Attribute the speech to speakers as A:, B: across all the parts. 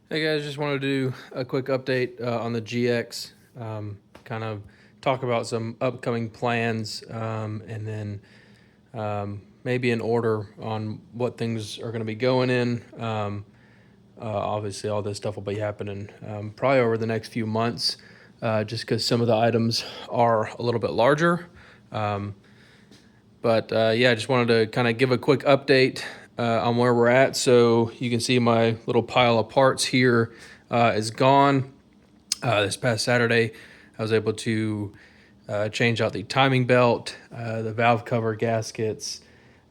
A: Hey guys, just wanted to do a quick update on the GX, kind of talk about some upcoming plans, and then maybe an order on what things are going to be going in. Obviously, all this stuff will be happening probably over the next few months, just because some of the items are a little bit larger. But yeah, I just wanted to kind of give a quick update on where we're at. So you can see my little pile of parts here is gone. This past Saturday, I was able to change out the timing belt, the valve cover gaskets,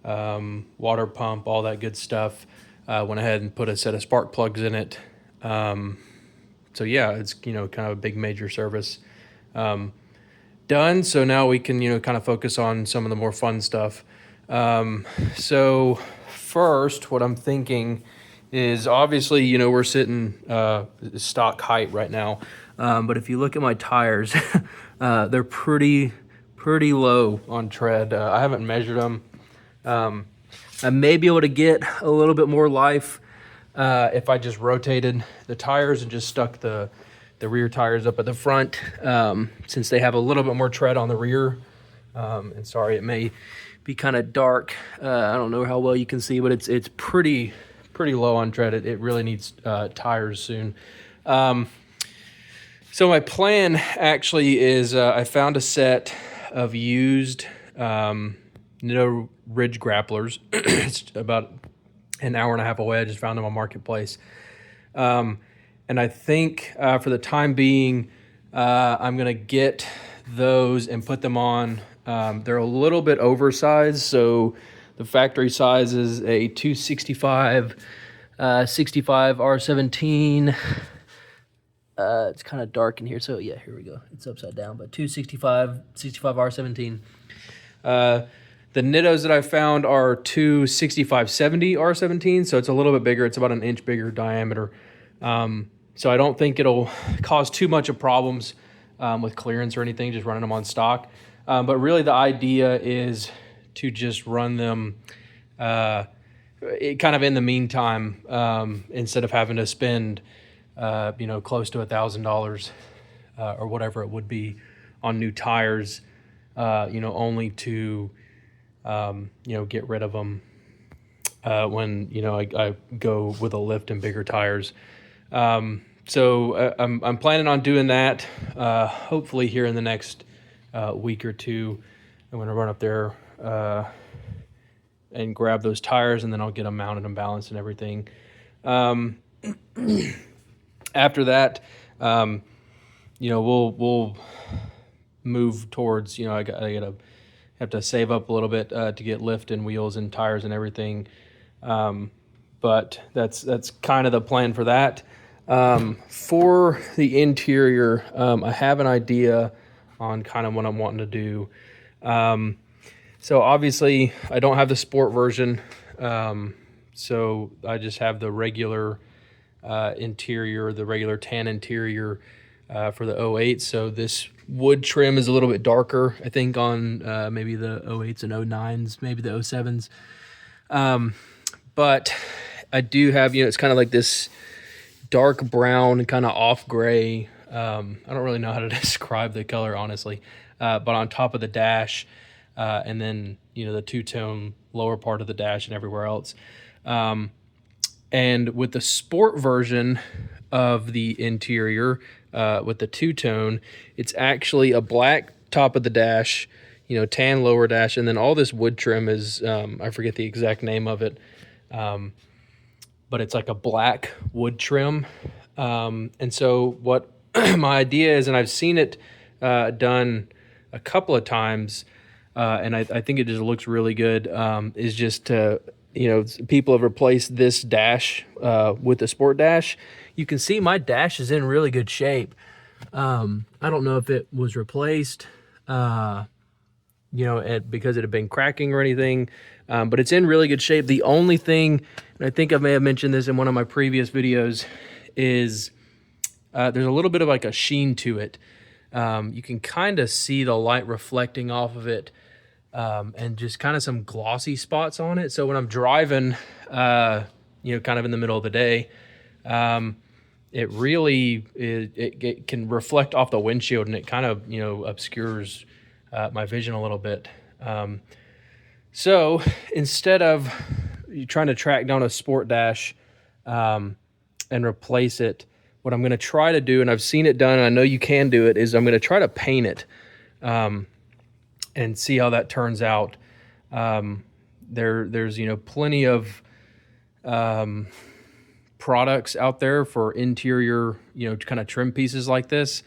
A: water pump, all that good stuff. Went ahead and put a set of spark plugs in it. So yeah, it's kind of a big major service done. So now we can kind of focus on some of the more fun stuff. So first, what I'm thinking is obviously we're sitting stock height right now, but if you look at my tires, they're pretty low on tread. I haven't measured them. I may be able to get a little bit more life if I just rotated the tires and just stuck the rear tires up at the front, since they have a little bit more tread on the rear. And sorry, it may be kind of dark. I don't know how well you can see, but it's pretty low on tread. It really needs tires soon. So my plan actually is I found a set of used Ridge grapplers. It's about an hour and a half away. I just found them on Marketplace. And I think for the time being, I'm going to get those and put them on. They're a little bit oversized. So the factory size is a 265, 65 R17. It's kind of dark in here. So yeah, here we go. It's upside down, but 265, 65 R17. The Nittos that I found are 26570 R17. So it's a little bit bigger. It's about an inch bigger diameter. So I don't think it'll cause too much of problems with clearance or anything, just running them on stock. But really the idea is to just run them kind of in the meantime, instead of having to spend close to $1,000 or whatever it would be on new tires, only to get rid of them when I go with a lift and bigger tires. So I'm planning on doing that. Hopefully here in the next week or two, I'm going to run up there and grab those tires, and then I'll get them mounted and balanced and everything. After that, we'll move towards, I have to save up a little bit to get lift and wheels and tires and everything. But that's kind of the plan for that. For the interior, I have an idea on kind of what I'm wanting to do. So obviously I don't have the sport version. So I just have the regular interior, the regular tan interior for the 08. So this wood trim is a little bit darker, I think, on maybe the 08s and 09s, maybe the 07s. But I do have, it's kind of like this dark brown, kind of off gray. I don't really know how to describe the color, honestly. But on top of the dash, and then, the two-tone lower part of the dash and everywhere else. And with the sport version of the interior, with the two-tone, it's actually a black top of the dash, tan lower dash, and then all this wood trim is, I forget the exact name of it, but it's like a black wood trim. And so what my idea is, and I've seen it done a couple of times, and I think it just looks really good, is just to, people have replaced this dash with the sport dash. You can see my dash is in really good shape. I don't know if it was replaced, because it had been cracking or anything, but it's in really good shape. The only thing, and I think I may have mentioned this in one of my previous videos, is there's a little bit of like a sheen to it. You can kind of see the light reflecting off of it, and just kind of some glossy spots on it. So when I'm driving, kind of in the middle of the day, it really it can reflect off the windshield, and it kind of, you know, obscures my vision a little bit. So instead of trying to track down a sport dash and replace it, what I'm going to try to do, and I've seen it done, and I know you can do it, is I'm going to try to paint it and see how that turns out. There's, you know, plenty of products out there for interior, you know, kind of trim pieces like this.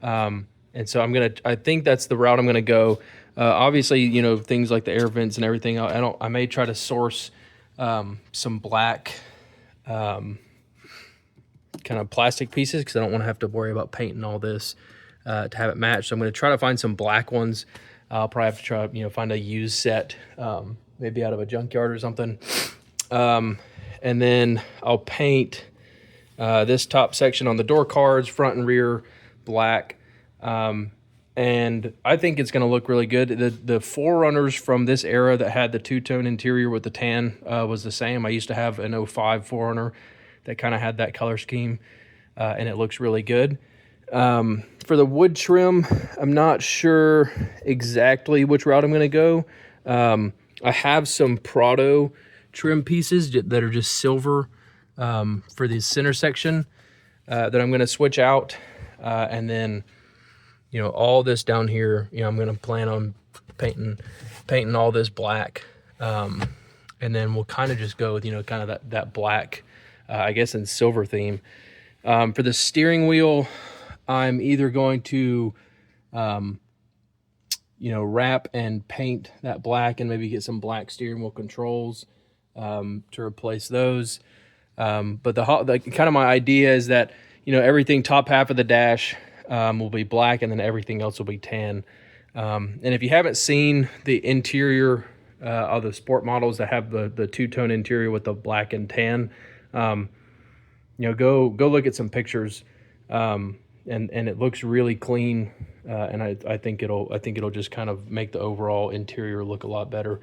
A: And so I think that's the route I'm going to go. Obviously, you know, things like the air vents and everything, I may try to source some black kind of plastic pieces, because I don't want to have to worry about painting all this to have it match. So I'm going to try to find some black ones. I'll probably have to try, you know, find a used set, maybe out of a junkyard or something. And then I'll paint this top section on the door cards, front and rear, black. And I think it's going to look really good. The Forerunners from this era that had the two-tone interior with the tan was the same. I used to have an 05 Forerunner that kind of had that color scheme, and it looks really good. For the wood trim, I'm not sure exactly which route I'm going to go. I have some Prado trim pieces that are just silver for the center section that I'm going to switch out. And then, you know, all this down here, you know, I'm going to plan on painting all this black. And then we'll kind of just go with, you know, kind of that black, I guess, and silver theme. For the steering wheel, I'm either going to, you know, wrap and paint that black and maybe get some black steering wheel controls to replace those. But the kind of my idea is that, you know, everything top half of the dash will be black, and then everything else will be tan. And if you haven't seen the interior of the sport models that have the two-tone interior with the black and tan, you know, go look at some pictures, and it looks really clean, and I think it'll just kind of make the overall interior look a lot better.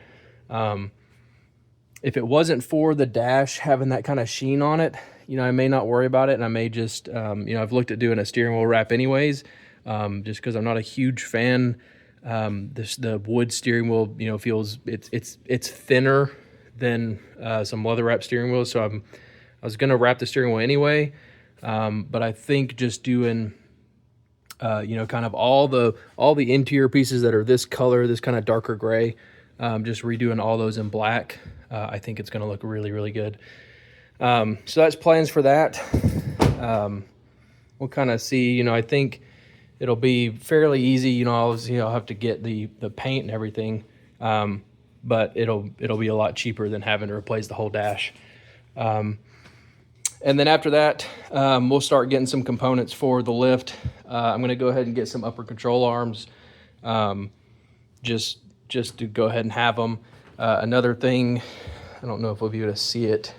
A: If it wasn't for the dash having that kind of sheen on it, you know, I may not worry about it, and I may just, you know, I've looked at doing a steering wheel wrap anyways, just because I'm not a huge fan. The wood steering wheel, you know, feels it's thinner than some leather wrap steering wheels, so I was gonna wrap the steering wheel anyway, but I think just doing, you know, kind of all the interior pieces that are this color, this kind of darker gray, just redoing all those in black, I think it's gonna look really, really good. So that's plans for that. We'll kind of see, you know, I think it'll be fairly easy. You know, I'll have to get the paint and everything, but it'll be a lot cheaper than having to replace the whole dash. And then after that, we'll start getting some components for the lift. I'm going to go ahead and get some upper control arms, just to go ahead and have them. Another thing, I don't know if we'll be able to see it,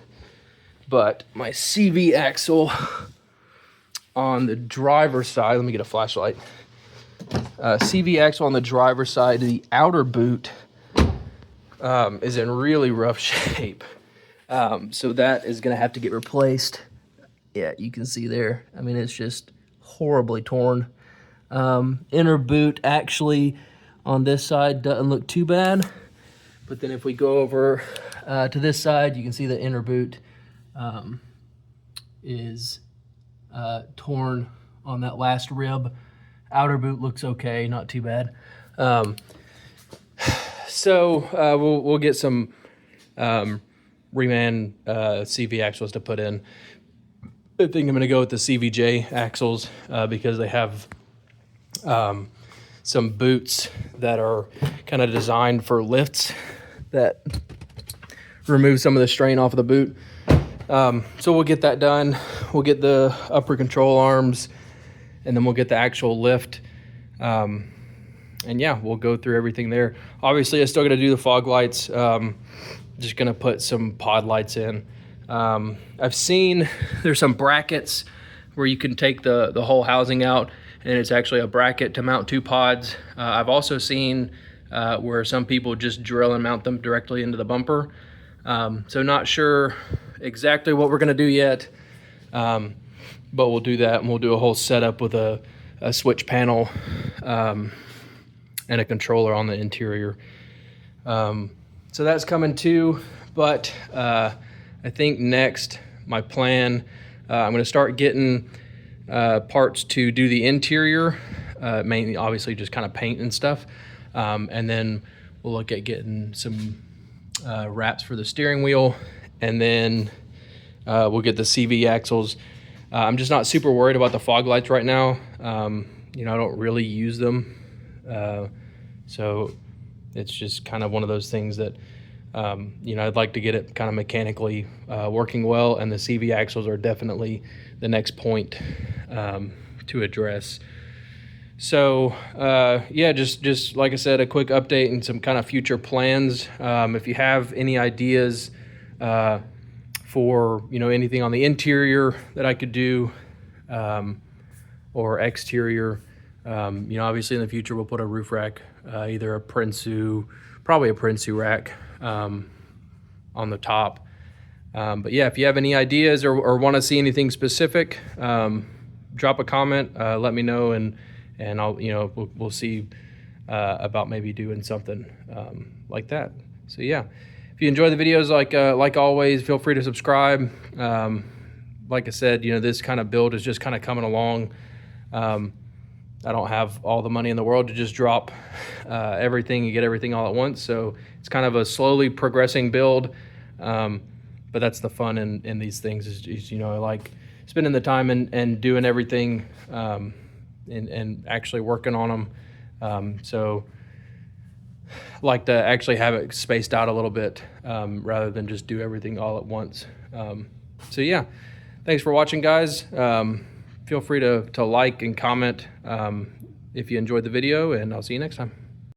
A: but my CV axle on the driver's side, let me get a flashlight. CV axle on the driver's side, the outer boot is in really rough shape. So that is going to have to get replaced. Yeah, you can see there. I mean, it's just horribly torn. Inner boot actually on this side doesn't look too bad. But then if we go over to this side, you can see the inner boot is torn on that last rib. Outer boot looks okay, not too bad. So we'll get some reman CV axles to put in. I think I'm going to go with the CVJ axles because they have some boots that are kind of designed for lifts that remove some of the strain off of the boot. So we'll get that done. We'll get the upper control arms, and then we'll get the actual lift. And yeah, we'll go through everything there. Obviously, I still got to do the fog lights. Just gonna put some pod lights in. I've seen there's some brackets where you can take the whole housing out, and it's actually a bracket to mount two pods. I've also seen where some people just drill and mount them directly into the bumper. So not sure exactly what we're gonna do yet. but we'll do that, and we'll do a whole setup with a switch panel and a controller on the interior. So that's coming too, but I think next my plan, I'm going to start getting parts to do the interior, mainly obviously just kind of paint and stuff, and then we'll look at getting some wraps for the steering wheel, and then we'll get the CV axles. I'm just not super worried about the fog lights right now. You know, I don't really use them, so it's just kind of one of those things that you know, I'd like to get it kind of mechanically working well, and the CV axles are definitely the next point to address. So yeah, just like I said, a quick update and some kind of future plans. If you have any ideas for, you know, anything on the interior that I could do, or exterior, you know, obviously in the future we'll put a roof rack, either a Prinsu, probably a Prinsu rack on the top. But yeah, if you have any ideas or want to see anything specific, drop a comment, let me know, and I'll, you know, we'll see about maybe doing something like that. So yeah, if you enjoy the videos, like always, feel free to subscribe. Like I said, you know, this kind of build is just kind of coming along. I don't have all the money in the world to just drop everything and get everything all at once. So it's kind of a slowly progressing build. But that's the fun in these things is, you know, I like spending the time and doing everything and actually working on them. So I like to actually have it spaced out a little bit rather than just do everything all at once. So yeah, thanks for watching, guys. Feel free to like and comment if you enjoyed the video, and I'll see you next time.